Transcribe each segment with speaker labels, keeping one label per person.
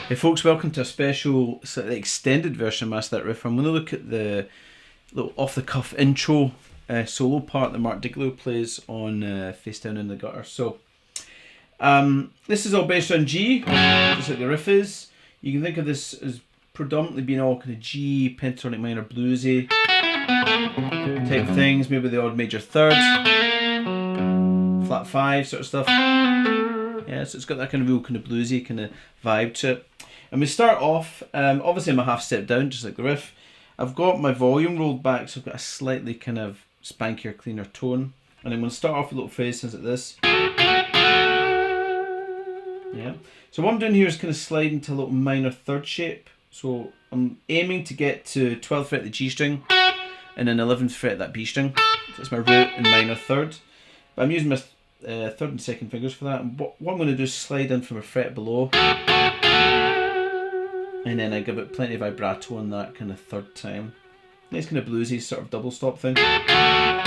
Speaker 1: Hey folks, welcome to a special slightly extended version of MasterThatRiff. I'm going to look at the little off-the-cuff intro solo part that Mark Diglow plays on Face Down in the Gutter. So, this is all based on G, just like the riff is. You can think of this as predominantly being all kind of G, pentatonic minor, bluesy type things, maybe the odd major third, flat 5 sort of stuff. Yeah, so it's got that kind of real kind of bluesy kind of vibe to it. And we start off, obviously I'm a half step down, just like the riff. I've got my volume rolled back, so I've got a slightly kind of spankier, cleaner tone. And I'm going to start off with a little phrase sounds like this. Yeah. So what I'm doing here is kind of sliding to a little minor third shape. So I'm aiming to get to 12th fret of the G string, and then 11th fret of that B string. So that's my root and minor third. But I'm using my third and second fingers for that. And what I'm going to do is slide in from a fret below. And then I give it plenty of vibrato on that kind of third time. Nice kind of bluesy sort of double stop thing. Yeah.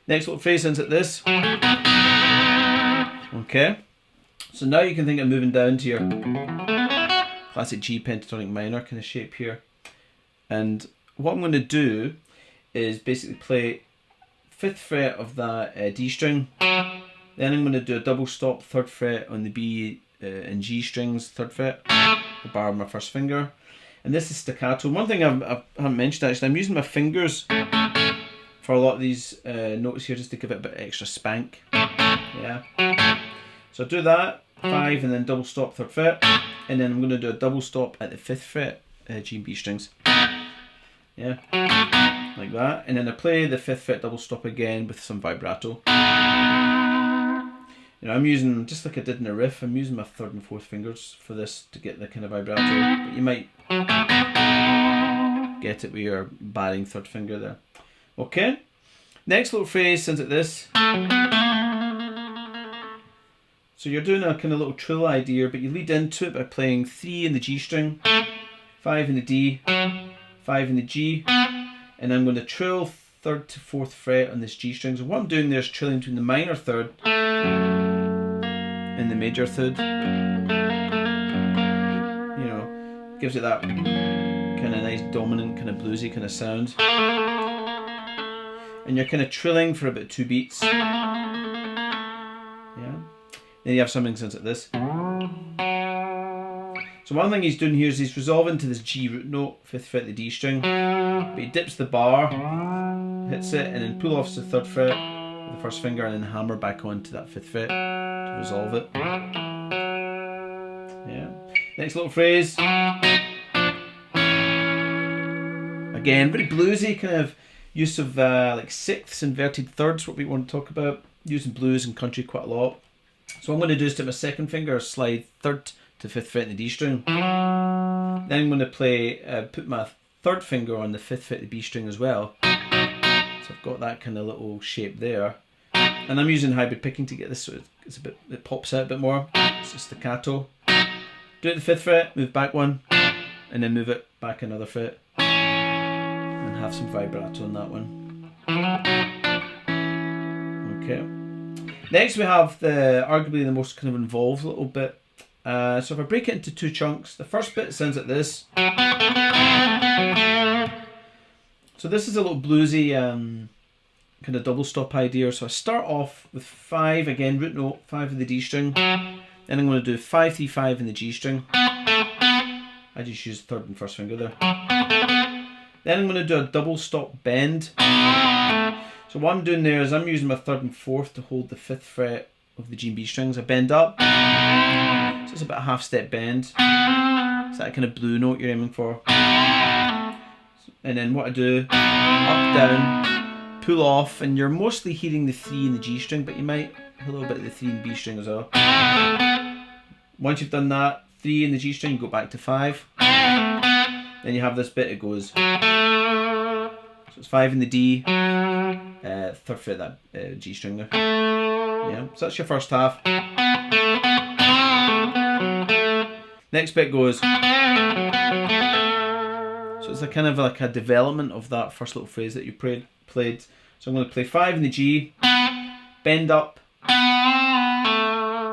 Speaker 1: Next little phrase sounds like this. Okay. So now you can think of moving down to your classic G pentatonic minor kind of shape here. And what I'm going to do is basically play 5th fret of that D string. Then I'm going to do a double stop 3rd fret on the B and G strings, 3rd fret, the bar with my first finger. And this is staccato. One thing I haven't mentioned actually, I'm using my fingers for a lot of these notes here just to give it a bit extra spank. Yeah. So I'll do that, 5 and then double stop 3rd fret. And then I'm going to do a double stop at the 5th fret, G and B strings. Yeah. Like that. And then I play the 5th fret double stop again with some vibrato. You know, I'm using, just like I did in the riff, I'm using my 3rd and 4th fingers for this to get the kind of vibrato. But you might get it with your barring 3rd finger there. Okay. Next little phrase sounds like this. So you're doing a kind of little trill idea, but you lead into it by playing 3 in the G string, 5 in the D, 5 in the G, and I'm going to trill 3rd to 4th fret on this G string. So what I'm doing there is trilling between the minor third and the major third. You know, gives it that kind of nice dominant, kind of bluesy kind of sound. And you're kind of trilling for about 2 beats. Yeah. Then you have something sounds like this. So one thing he's doing here is he's resolving to this G root note, 5th fret of the D string. But he dips the bar, hits it, and then pull off the 3rd fret with the first finger, and then hammer back onto that 5th fret to resolve it. Yeah. Next little phrase. Again, very bluesy, kind of use of like 6ths, inverted thirds, what we want to talk about. Using blues and country quite a lot. So what I'm going to do is take my 2nd finger, slide 3rd to 5th fret in the D string. Then I'm going to play, put my 3rd finger on the 5th fret of the B string as well. So I've got that kind of little shape there. And I'm using hybrid picking to get this so it's a bit, it pops out a bit more. It's a staccato. Do it at the 5th fret, move back 1, and then move it back another fret. And have some vibrato on that one. Okay. Next we have arguably the most kind of involved little bit. So if I break it into 2 chunks, the first bit sounds like this. So this is a little bluesy kind of double stop idea. So I start off with 5 again, root note, 5 in the D string. Then I'm going to do 5, 3, 5 in the G string. I just use 3rd and 1st finger there. Then I'm going to do a double stop bend. So what I'm doing there is I'm using my 3rd and 4th to hold the 5th fret of the G and B strings. I bend up. So it's about a half step bend. It's that kind of blue note you're aiming for. And then what I do, up, down, pull off, and you're mostly hearing the 3 in the G string, but you might a little bit of the 3 in the B string as well. Once you've done that, 3 in the G string, you go back to 5. Then you have this bit, it goes. So it's 5 in the D, 3rd fret that G string there. Yeah, so that's your first half. Next bit goes. So it's a kind of like a development of that first little phrase that you played. So I'm going to play 5 in the G, bend up,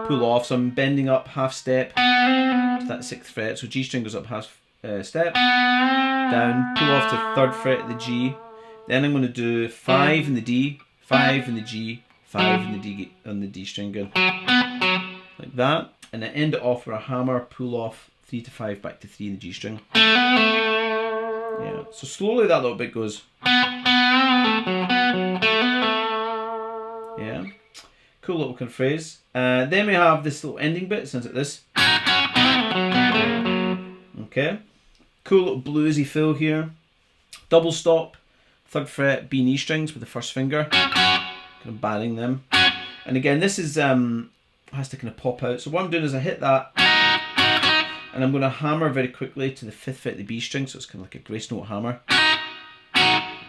Speaker 1: pull off. So I'm bending up half step to that 6th fret. So G string goes up half step, down, pull off to 3rd fret of the G. Then I'm going to do 5 in the D, 5 in the G, 5 in the D on the D string again, like that. And then end it off with a hammer, pull off 3 to 5 back to 3 in the G string. Yeah. So slowly that little bit goes. Yeah. Cool little kind of phrase. Then we have this little ending bit, sounds like this. Okay. Cool little bluesy fill here. Double stop, 3rd fret, B and E strings with the 1st finger. Kind of batting them. And again, this is has to kind of pop out. So what I'm doing is I hit that, and I'm going to hammer very quickly to the 5th fret of the B string, so it's kind of like a grace note hammer.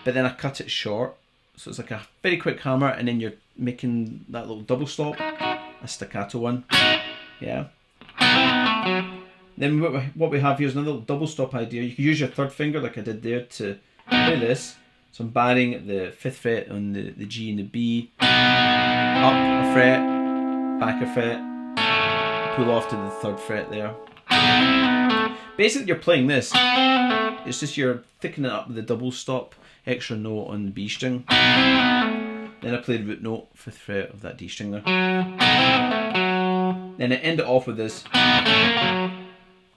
Speaker 1: But then I cut it short, so it's like a very quick hammer, and then you're making that little double stop, a staccato one. Yeah. Then what we have here is another little double stop idea. You can use your 3rd finger like I did there to play this. So I'm batting at the 5th fret on the G and the B, up a fret, back a fret, pull off to the 3rd fret there. Basically you're playing this, it's just you're thickening it up with the double stop extra note on the B string. Then I play the root note, 5th fret of that D string there. Then I end it off with this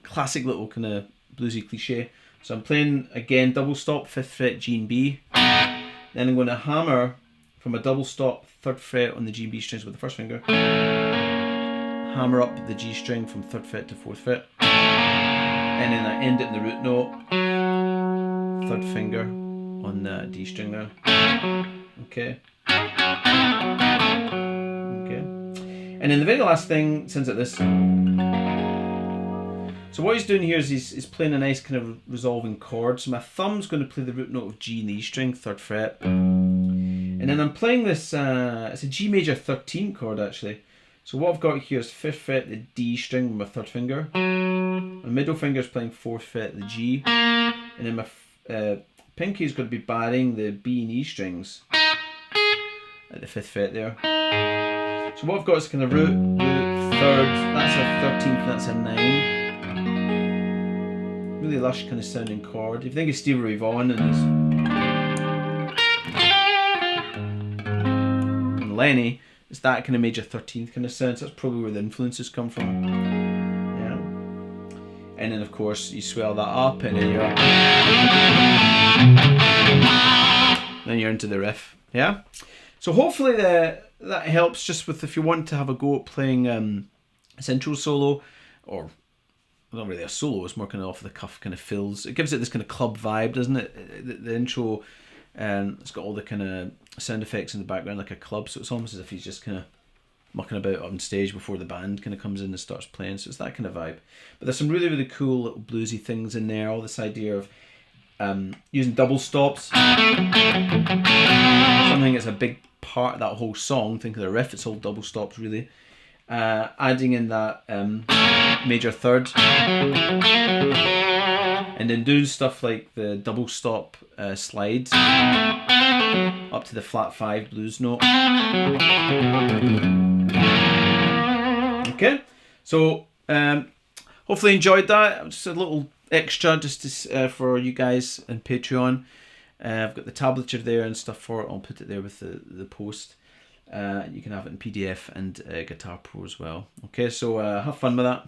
Speaker 1: classic little kind of bluesy cliche. So I'm playing again double stop, 5th fret, G and B. Then I'm going to hammer from a double stop, 3rd fret on the G and B strings with the 1st finger. Hammer up the G string from 3rd fret to 4th fret. And then I end it in the root note, 3rd finger on the D string there. Okay. Okay. And then the very last thing sounds like this. So what he's doing here is he's playing a nice kind of resolving chord. So my thumb's going to play the root note of G and the E string, 3rd fret. And then I'm playing this, it's a G major 13 chord actually. So what I've got here is 5th fret, the D string with my 3rd finger. My middle finger is playing 4th fret, the G. And then my pinky is going to be batting the B and E strings at the 5th fret there. So what I've got is kind of root, 3rd, that's a 13th, that's a 9. Really lush kind of sounding chord. If you think of Stevie Ray Vaughan and Lenny, it's that kind of major 13th kind of sound. So that's probably where the influences come from. Yeah. And then of course you swell that up, and then you're into the riff. Yeah. So hopefully that helps just with if you want to have a go at playing this intro solo, or not really a solo, it's more kind of off the cuff kind of fills. It gives it this kind of club vibe, doesn't it? The intro, it's got all the kind of sound effects in the background like a club, so it's almost as if he's just kind of mucking about on stage before the band kind of comes in and starts playing, so it's that kind of vibe. But there's some really, really cool little bluesy things in there, all this idea of using double stops. Something that's a big part of that whole song. Think of the riff, it's all double stops really. Adding in that major 3rd, and then doing stuff like the double stop slides up to the flat 5 blues note. Okay, so hopefully you enjoyed that. Just a little extra just to, for you guys on Patreon. I've got the tablature there and stuff for it. I'll put it there with the post. You can have it in PDF and Guitar Pro as well. Okay, so have fun with that.